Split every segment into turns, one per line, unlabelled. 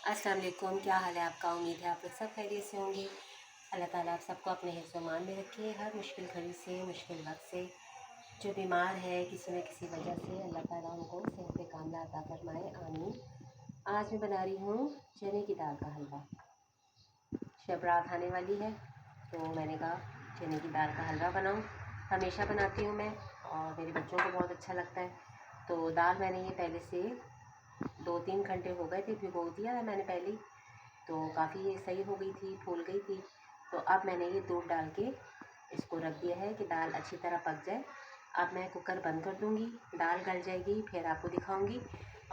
अस्सलाम वालेकुम। क्या हाल है आपका? उम्मीद है आप लोग सब खैरियत से होंगे। अल्लाह ताला आप सबको अपने हिफ्ज़-ओ-अमान में रखे। हर मुश्किल घड़ी से, मुश्किल वक्त से जो बीमार है किसी न किसी वजह से, अल्लाह ताला उनको सेहत कामला अता फरमाए, आमीन। आज मैं बना रही हूँ चने की दाल का हलवा। शब रात आने वाली है तो मैंने कहा चने की दाल का हलवा बनाऊँ। हमेशा बनाती हूँ मैं और मेरे बच्चों को बहुत अच्छा लगता है। तो दाल मैंने ये पहले से 2-3 घंटे हो गए थे, भिगो दिया है मैंने पहले ही, तो काफ़ी ये सही हो गई थी, फूल गई थी। तो अब मैंने ये दूध डाल के इसको रख दिया है कि दाल अच्छी तरह पक जाए। अब मैं कुकर बंद कर दूँगी, दाल गल जाएगी, फिर आपको दिखाऊँगी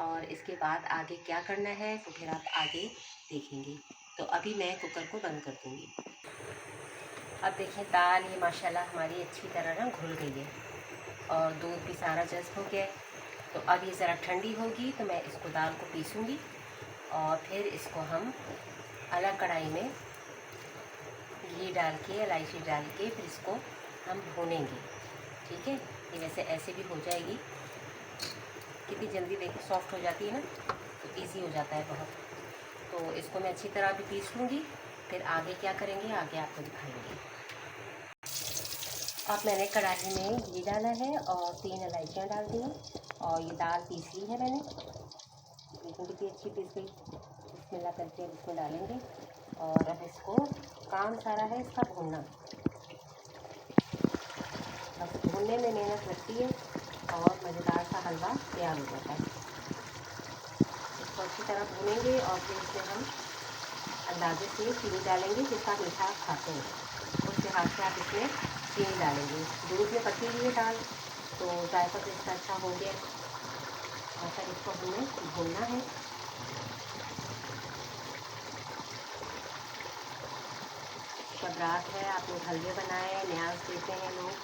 और इसके बाद आगे क्या करना है तो फिर आप आगे देखेंगे। तो अभी मैं कुकर को बंद कर दूँगी। अब देखिए दाल ये माशाल्लाह हमारी अच्छी तरह ना घुल गई है और दूध भी सारा जज़्ब हो गया है। तो अब ये ज़रा ठंडी होगी तो मैं इसको दाल को पीसूँगी और फिर इसको हम अलग कढ़ाई में घी डाल के, इलायची डाल के फिर इसको हम भूनेंगे। ठीक है, ये वैसे ऐसे भी हो जाएगी, कितनी जल्दी देखिए सॉफ्ट हो जाती है ना, तो इजी हो जाता है बहुत। तो इसको मैं अच्छी तरह भी पीस लूँगी, फिर आगे क्या करेंगे आगे आपको दिखाएंगे। अब मैंने कढ़ाई में घी डाला है और 3 इलायचियाँ डाल दी हैं और ये दाल पीस ली है मैंने, लेकिन कितनी अच्छी पीस गई। बिस्मिल्लाह करके अब इसमें डालेंगे और अब इसको काम सारा है इसका भूनना। बस भूनने में मेहनत लगती है और मज़ेदार सा हलवा तैयार हो जाता है। इसको अच्छी तरह भूनेंगे और फिर इसमें हम अंदाजे से चीनी डालेंगे जिसका मीठा आप खाते हैं, उस लिहाज से आप इसमें चीनी डालेंगे। दूध में पकी हुई है दाल तो जायका तो इसका अच्छा हो गया। मतलब इसको हमें भूनना है। शब रात है, आप लोग हलवे बनाए, न्याज देते हैं लोग,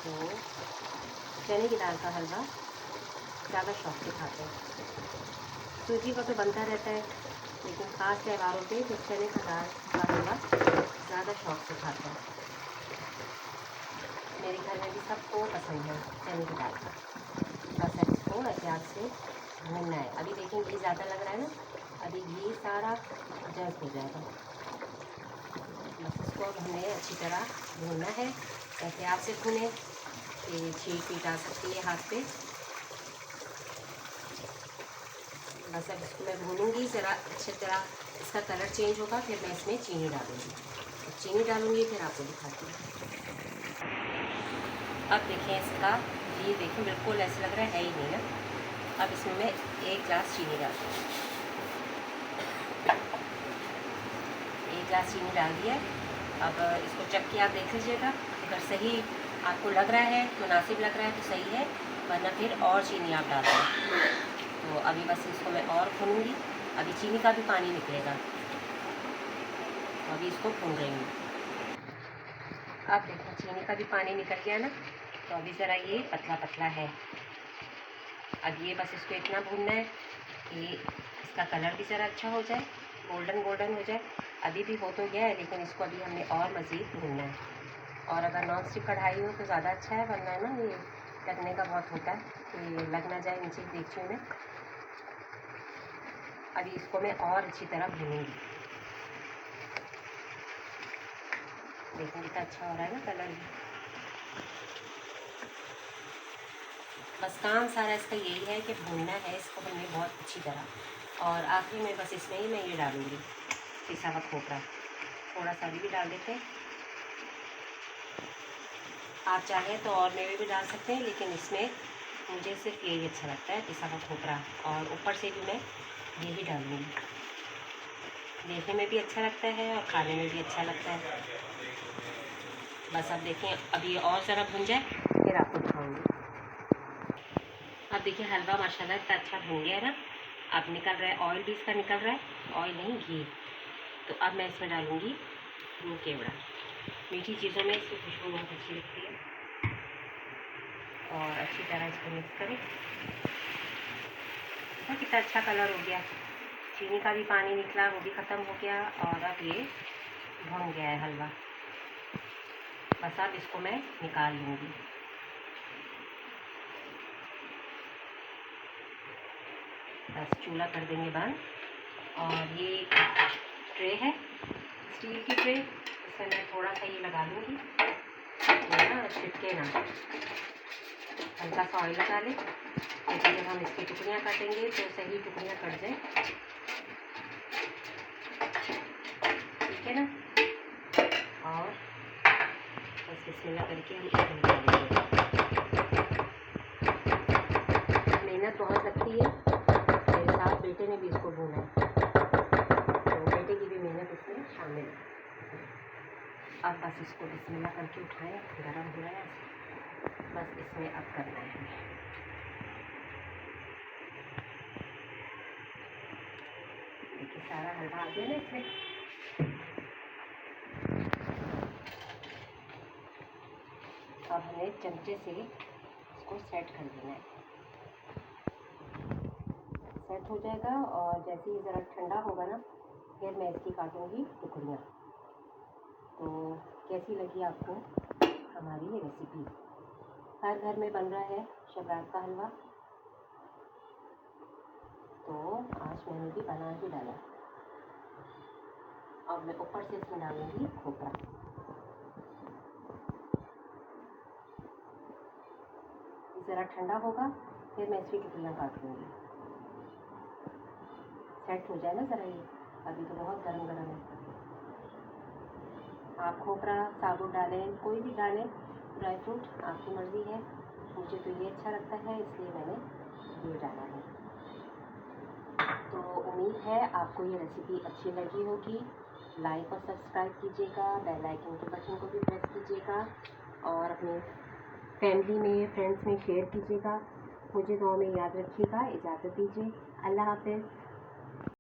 तो चने की दाल का हलवा ज़्यादा शौक से खाते हैं। सूजी का तो बनता रहता है, लेकिन ख़ास त्योहारों पे फिर चने की दाल का हलवा ज़्यादा शौक से खाते हैं। मेरे घर में भी सबको पसंद है चने की दाल का। बस अब इसको एहतियात से भूनना है। अभी देखिए घी ज़्यादा लग रहा है ना, अभी घी सारा जज़्ब हो जाएगा। बस इसको अब हमें अच्छी तरह भूनना है, एहतियात से भूनें कि छींट पीट आ सकती है हाथ पे। बस अब इसको मैं भूनूंगी ज़रा अच्छी तरह, इसका कलर चेंज होगा फिर मैं इसमें चीनी डालूंगी। तो चीनी डालूंगी फिर आपको दिखाती हूँ। अब देखें इसका घी, देखें बिल्कुल ऐसा लग रहा है ही नहीं ना। अब इसमें मैं 1 गिलास चीनी डाल दूँगी। 1 गिलास चीनी डाल दिया। अब इसको चख के आप देख लीजिएगा, अगर सही आपको लग रहा है, मुनासिब लग रहा है तो सही है, वरना फिर और चीनी आप डाल दें। तो अभी बस इसको मैं और भूनूंगी, अभी चीनी का भी पानी निकलेगा, तो अभी इसको भून रही हूँ। अब देखो चीनी का भी पानी निकल गया ना, तो अभी ज़रा ये पतला पतला है। अब ये बस इसको इतना भूनना है कि इसका कलर भी ज़रा अच्छा हो जाए, गोल्डन गोल्डन हो जाए। अभी भी हो तो गया है, लेकिन इसको अभी हमने और मज़ीद भूनना है। और अगर नॉन स्टिक कढ़ाई हो तो ज़्यादा अच्छा है, वरना ना ये लगने का बहुत होता है कि लग ना जाए नीचे देगची में। अभी इसको मैं और अच्छी तरह भूनूंगी। देखिए कितना अच्छा हो रहा है ना कलर भी। बस काम सारा इसका यही है कि भूनना है इसको हमने बहुत अच्छी तरह। और आखिरी में बस इसमें ही मैं ये डालूँगी पिसा हुआ खोपरा, थोड़ा सा भी डाल देते हैं। आप चाहें तो और मेवे भी डाल सकते हैं, लेकिन इसमें मुझे सिर्फ यही अच्छा लगता है, पिसा हुआ खोपरा। और ऊपर से भी मैं यही डालूँगी, देखने में भी अच्छा लगता है और खाने में भी अच्छा लगता है। बस अब देखें, अब ये और ज़रा भुन जाए फिर आपको दिखाऊँगी। अब देखिए हलवा माशाल्लाह इतना अच्छा भुन गया है ना, अब निकल रहा है ऑयल भी इसका निकल रहा है, ऑयल नहीं घी। तो अब मैं इसमें डालूँगी रूह केवड़ा। मीठी चीज़ों में इसकी खुशबू बहुत अच्छी लगती है। और अच्छी तरह इसको मिक्स करें। देखो कितना अच्छा कलर हो गया, चीनी का भी पानी निकला, वो भी ख़त्म हो गया और अब ये भुन गया है हलवा। बस अब इसको मैं निकाल लूँगी। बस चूल्हा कर देंगे बंद और ये ट्रे है, स्टील की ट्रे, इसमें मैं थोड़ा सा ये लगा लूँगी, ये ना छिटके ना, हल्का सा ऑयल लगा लें ताकि जब हम इसकी टुकड़ियाँ काटेंगे तो सही टुकड़ियाँ कट जाए, ठीक है ना। और बस बिस्मिल्लाह करके हम इसको निकालेंगे। मेहनत बहुत लगती है, मेरे साथ बेटे ने भी इसको भूना है, तो बेटे की भी मेहनत इसमें शामिल है। अब बस इसको बिस्मिल्लाह करके उठाएं, गरम हो रहा है, बस इसमें अब करना है हमें। देखिए सारा हलवा आ गया ना इसमें। अब हमें चमचे से इसको सेट कर देना है, सेट हो जाएगा। और जैसे ही ज़रा ठंडा होगा ना, फिर मैं इसकी काटूंगी टुकड़ियाँ। तो कैसी लगी आपको हमारी ये रेसिपी? हर घर में बन रहा है शब रात का हलवा, तो आज मैंने भी बना ही डाला। और मैं ऊपर से इसमें डालूंगी खोपरा। ज़रा ठंडा होगा फिर मैं इसकी टुकड़ियाँ काट लूँगी। सेट हो जाए ना ज़रा ये, अभी तो बहुत गरम गरम है। आप खोपरा साबुत डालें, कोई भी डालें, ड्राई फ्रूट आपकी मर्ज़ी है। मुझे तो ये अच्छा लगता है इसलिए मैंने ये डाला है। तो उम्मीद है आपको ये रेसिपी अच्छी लगी होगी। लाइक और सब्सक्राइब कीजिएगा, बेल आइकन के बटन को भी प्रेस कीजिएगा और अपने फैमिली में, फ्रेंड्स में शेयर कीजिएगा। मुझे दुआ में याद रखिएगा। इजाज़त दीजिए, अल्लाह हाफ़िज़।